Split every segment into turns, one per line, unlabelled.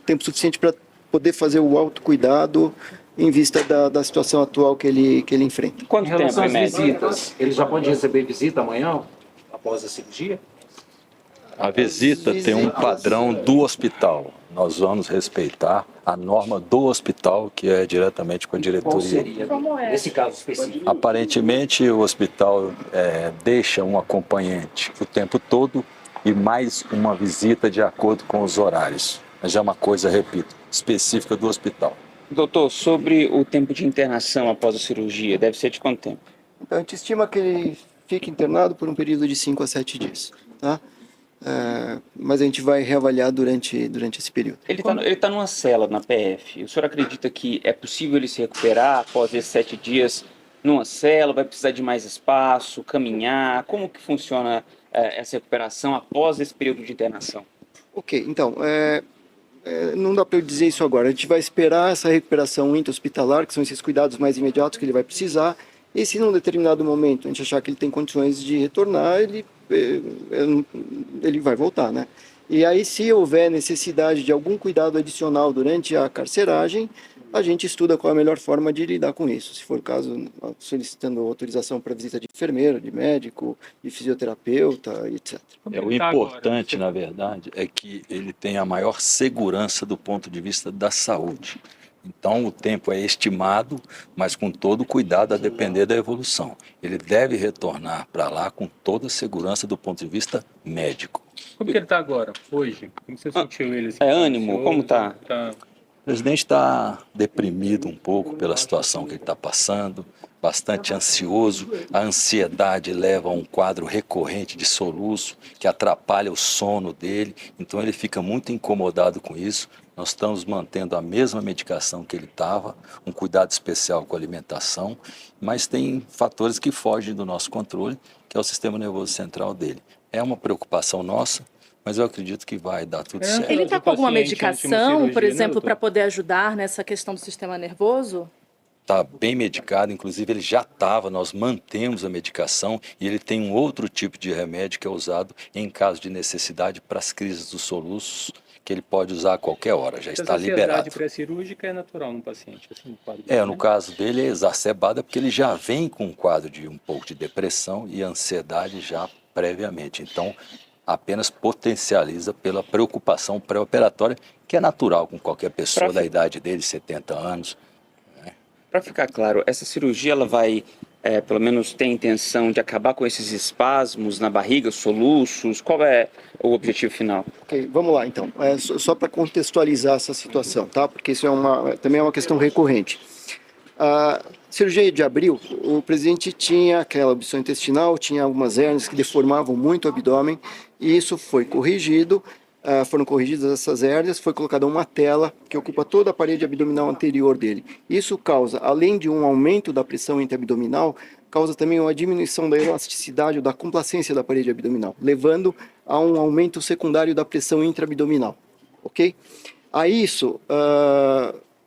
tempo suficiente para poder fazer o autocuidado em vista da situação atual que ele enfrenta.
Quanto
Em relação
tempo,
às
médico?
visitas, ele já pode receber visita amanhã, após a cirurgia?
A visita tem um padrão do hospital. Nós vamos respeitar a norma do hospital, que é diretamente com a
Qual
diretoria.
seria, nesse caso específico?
Aparentemente, o hospital deixa um acompanhante o tempo todo e mais uma visita de acordo com os horários. Mas é uma coisa, repito, específica do hospital.
Doutor, sobre o tempo de internação após a cirurgia, deve ser de quanto tempo?
Então, a gente estima que ele fique internado por um período de 5 a 7 dias, tá? Mas a gente vai reavaliar durante esse período.
Ele tá numa cela na PF. O senhor acredita que é possível ele se recuperar após esses 7 dias numa cela? Vai precisar de mais espaço, caminhar? Como que funciona essa recuperação após esse período de internação?
Ok, então, não dá para eu dizer isso agora. A gente vai esperar essa recuperação intra-hospitalar, que são esses cuidados mais imediatos que ele vai precisar, e se num determinado momento a gente achar que ele tem condições de retornar, ele vai voltar, né? E aí, se houver necessidade de algum cuidado adicional durante a carceragem, a gente estuda qual é a melhor forma de lidar com isso. Se for o caso, solicitando autorização para visita de enfermeiro, de médico, de fisioterapeuta, etc.
O importante, na verdade, é que ele tenha a maior segurança do ponto de vista da saúde. Então, o tempo é estimado, mas com todo cuidado a depender da evolução. Ele deve retornar para lá com toda a segurança do ponto de vista médico.
Como que ele está agora, hoje? Como você sentiu ele? Assim,
Ânimo, como tá?
O presidente está deprimido um pouco pela situação que ele está passando, bastante ansioso. A ansiedade leva a um quadro recorrente de soluço que atrapalha o sono dele, então ele fica muito incomodado com isso. Nós estamos mantendo a mesma medicação que ele estava, um cuidado especial com a alimentação, mas tem fatores que fogem do nosso controle, que é o sistema nervoso central dele. É uma preocupação nossa, mas eu acredito que vai dar tudo certo.
Ele está com alguma medicação, por exemplo, para poder ajudar nessa questão do sistema nervoso?
Está bem medicado, inclusive ele já estava, nós mantemos a medicação e ele tem um outro tipo de remédio que é usado em caso de necessidade para as crises dos soluços, que ele pode usar a qualquer hora, já está liberado.
A ansiedade pré-cirúrgica é natural no paciente? Assim,
no caso dele é exacerbada porque ele já vem com um quadro de um pouco de depressão e ansiedade já previamente. Então, apenas potencializa pela preocupação pré-operatória, que é natural com qualquer pessoa da idade dele, 70 anos.
Para ficar claro, essa cirurgia ela vai, pelo menos, ter a intenção de acabar com esses espasmos na barriga, soluços? Qual é o objetivo final?
Ok, vamos lá então. Só para contextualizar essa situação, tá? Porque isso também é uma questão recorrente. A cirurgia de abril, o presidente tinha aquela obstrução intestinal, tinha algumas hérnias que deformavam muito o abdômen, e isso foi corrigido. Foram corrigidas essas hérnias, foi colocada uma tela que ocupa toda a parede abdominal anterior dele. Isso causa, além de um aumento da pressão intraabdominal, causa também uma diminuição da elasticidade ou da complacência da parede abdominal, levando a um aumento secundário da pressão intraabdominal, ok? A isso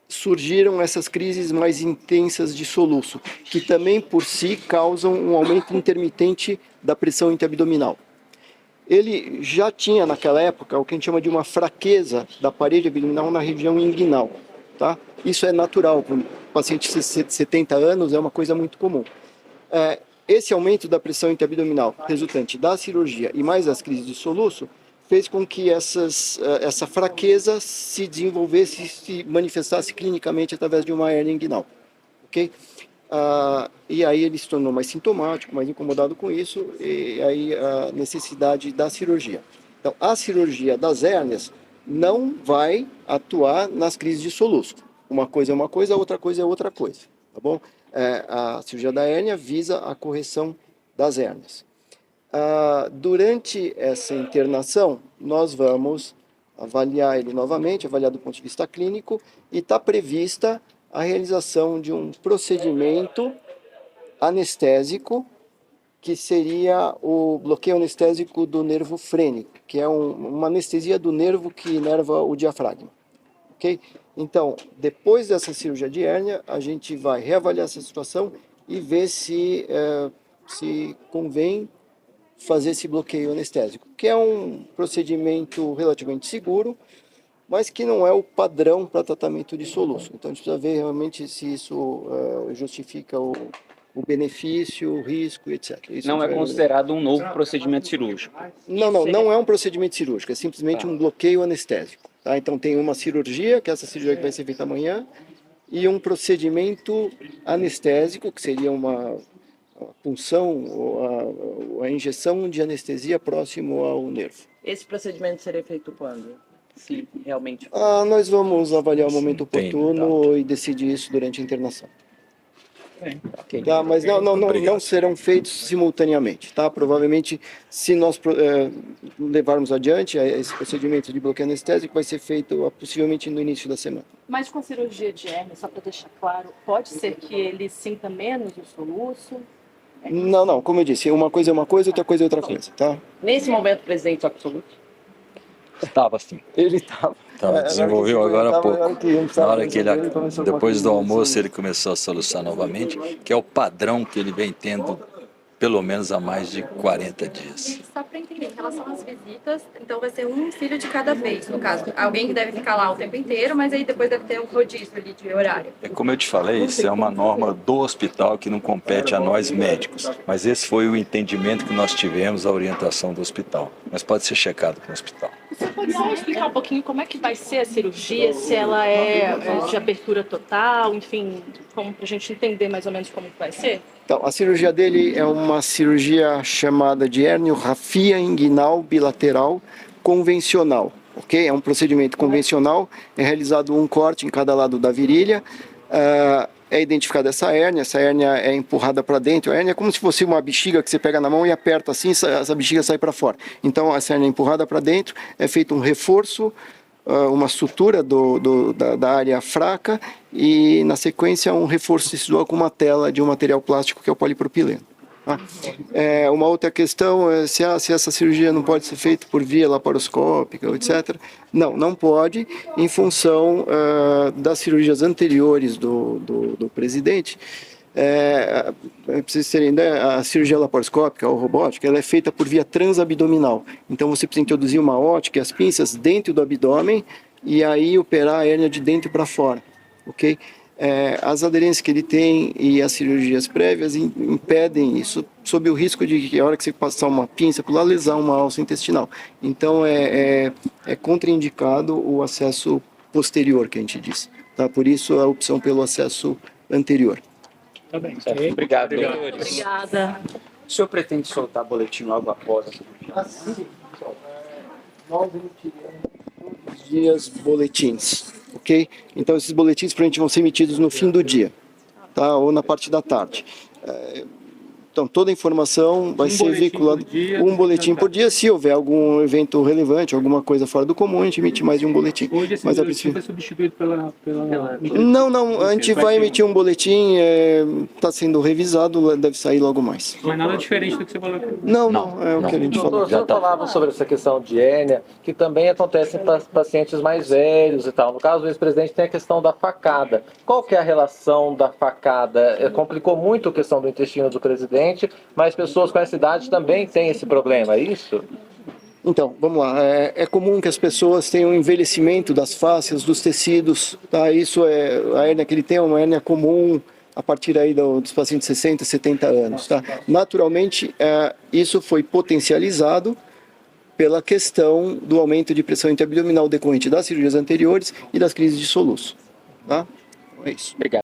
surgiram essas crises mais intensas de soluço, que também por si causam um aumento intermitente da pressão intraabdominal. Ele já tinha naquela época o que a gente chama de uma fraqueza da parede abdominal na região inguinal, tá? Isso é natural, para um paciente de 70 anos é uma coisa muito comum. Esse aumento da pressão intraabdominal resultante da cirurgia e mais as crises de soluço fez com que essa fraqueza se desenvolvesse e se manifestasse clinicamente através de uma hérnia inguinal, ok? E aí ele se tornou mais sintomático, mais incomodado com isso, e aí a necessidade da cirurgia. Então, a cirurgia das hérnias não vai atuar nas crises de soluço. Uma coisa é uma coisa, outra coisa é outra coisa, tá bom? A cirurgia da hérnia visa a correção das hérnias. Durante essa internação, nós vamos avaliar ele novamente, avaliar do ponto de vista clínico, e está prevista a realização de um procedimento anestésico, que seria o bloqueio anestésico do nervo frênico, que é uma anestesia do nervo que inerva o diafragma. Ok? Então, depois dessa cirurgia de hérnia, a gente vai reavaliar essa situação e ver se convém fazer esse bloqueio anestésico, que é um procedimento relativamente seguro, mas que não é o padrão para tratamento de soluço. Então a gente precisa ver realmente se isso justifica o benefício, o risco, etc. Isso
Não é considerado um novo procedimento cirúrgico.
Não é um procedimento cirúrgico, é simplesmente um bloqueio anestésico. Tá? Então tem uma cirurgia, que é essa cirurgia que vai ser feita amanhã, e um procedimento anestésico, que seria uma punção ou a injeção de anestesia próximo ao nervo.
Esse procedimento seria feito quando? Se realmente...
Nós vamos avaliar o momento oportuno e decidir isso durante a internação. Tá, mas não serão feitos simultaneamente, tá? Provavelmente, se nós levarmos adiante esse procedimento de bloqueio anestésico, vai ser feito possivelmente no início da semana.
Mas com a cirurgia de hérnia, só para deixar claro, pode ser que ele sinta menos o soluço?
Não, como eu disse, uma coisa é uma coisa, outra coisa é outra coisa, tá?
Nesse momento, o presidente absoluto?
Estava assim.
Ele estava.
Desenvolveu agora há pouco. Na hora que ele, depois do almoço, ele começou a soluçar novamente, que é o padrão que ele vem tendo pelo menos há mais de 40 dias.
Só para entender, em relação às visitas, então vai ser um filho de cada vez, no caso. Alguém que deve ficar lá o tempo inteiro, mas aí depois deve ter um rodízio ali de horário.
É como eu te falei, isso é uma norma do hospital que não compete a nós médicos. Mas esse foi o entendimento que nós tivemos, a orientação do hospital. Mas pode ser checado com o hospital.
Você pode só explicar um pouquinho como é que vai ser a cirurgia, se ela é de abertura total, enfim, para a gente entender mais ou menos como que vai ser?
Então, a cirurgia dele é uma cirurgia chamada de herniorrafia inguinal bilateral convencional, ok? É um procedimento convencional, é realizado um corte em cada lado da virilha, é identificada essa hérnia é empurrada para dentro. A hérnia é como se fosse uma bexiga que você pega na mão e aperta assim, essa bexiga sai para fora. Então, essa hérnia é empurrada para dentro, é feito um reforço, uma sutura da área fraca e, na sequência, um reforço tecidual com uma tela de um material plástico que é o polipropileno. Tá? Uma outra questão é se essa cirurgia não pode ser feita por via laparoscópica, etc. Não pode, em função das cirurgias anteriores do presidente. Pra vocês terem ideia, a cirurgia laparoscópica ou robótica, ela é feita por via transabdominal. Então você precisa introduzir uma ótica e as pinças dentro do abdômen e aí operar a hérnia de dentro para fora, ok? As aderências que ele tem e as cirurgias prévias impedem isso, sob o risco de que a hora que você passar uma pinça por lá, lesar uma alça intestinal. Então é contraindicado o acesso posterior, que a gente diz. Tá? Por isso a opção pelo acesso anterior.
Tá bem.
Obrigado, doutores.
Obrigada.
O senhor pretende soltar boletim logo após a cirurgia?
Sim. Nós emitiremos todos os dias boletins, ok? Então esses boletins provavelmente vão ser emitidos no fim do dia, tá? Ou na parte da tarde. Então toda a informação vai ser veiculada, um boletim por dia. Se houver algum evento relevante, alguma coisa fora do comum, a gente emite mais de um boletim.
Hoje esse boletim foi substituído pela...
Não, a gente vai emitir um boletim, está sendo revisado, deve sair logo mais.
Não é nada diferente do que você falou aqui.
Não, é o que a gente falou.
Doutor, o senhor falava sobre essa questão de hérnia, que também acontece em pacientes mais velhos e tal. No caso do ex-presidente tem a questão da facada. Qual que é a relação da facada? Complicou muito a questão do intestino do presidente, mas pessoas com essa idade também têm esse problema, é isso?
Então, vamos lá. É comum que as pessoas tenham um envelhecimento das fáscias, dos tecidos, tá? Isso a hérnia que ele tem é uma hérnia comum a partir aí dos pacientes de 60, 70 anos, tá? Naturalmente, isso foi potencializado pela questão do aumento de pressão intraabdominal decorrente das cirurgias anteriores e das crises de soluço, tá? É isso.
Obrigado.